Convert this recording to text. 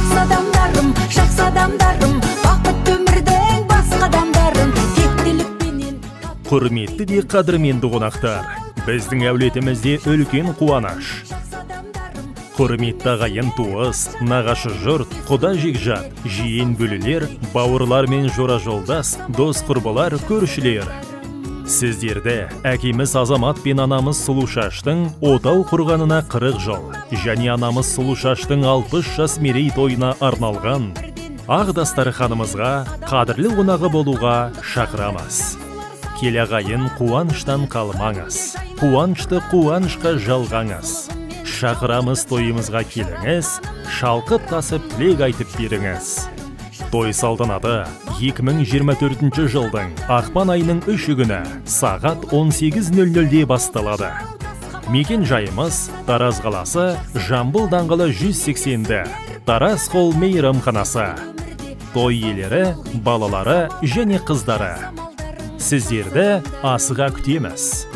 жақсы адамдарым, бақыт өмірдің басқа адамдарым, тектілікпенен. Құрметті де қадірменді қонақтар, біздің әулетімізде үлкен қуаныш. Құрметті ағайын туыс, нағашы жұрт, құда жекжат, жиен бөлілер, бауырлар мен жора жолдас, дос құрбылар, көршілер. Сіздерді әкеміз Азамат пен анамыз Сұлушаштың отау құрғанына 40 жыл, және анамыз Сұлушаштың 60 жас мерейтойына арналған ақ дастарханымызға қадірлі қонағы болуға шақырамыз. Кел ағайын, қуаныштан қалмаңыз, қуанышты қуанышқа жалғаңыз. Шақырамыз тойымызға келіңіз, шалқып тасып тілек айтып беріңіз. Той салтанаты 2024 жылдың ақпан айының 3 күні сағат 18:00-де басталады. Мекен жайымыз Тараз қаласы, Жамбыл даңғылы 180-ді, Тараз Холл мейрамханасы. Той иелері, балалары және қыздары. Сіздерді асыға күтеміз.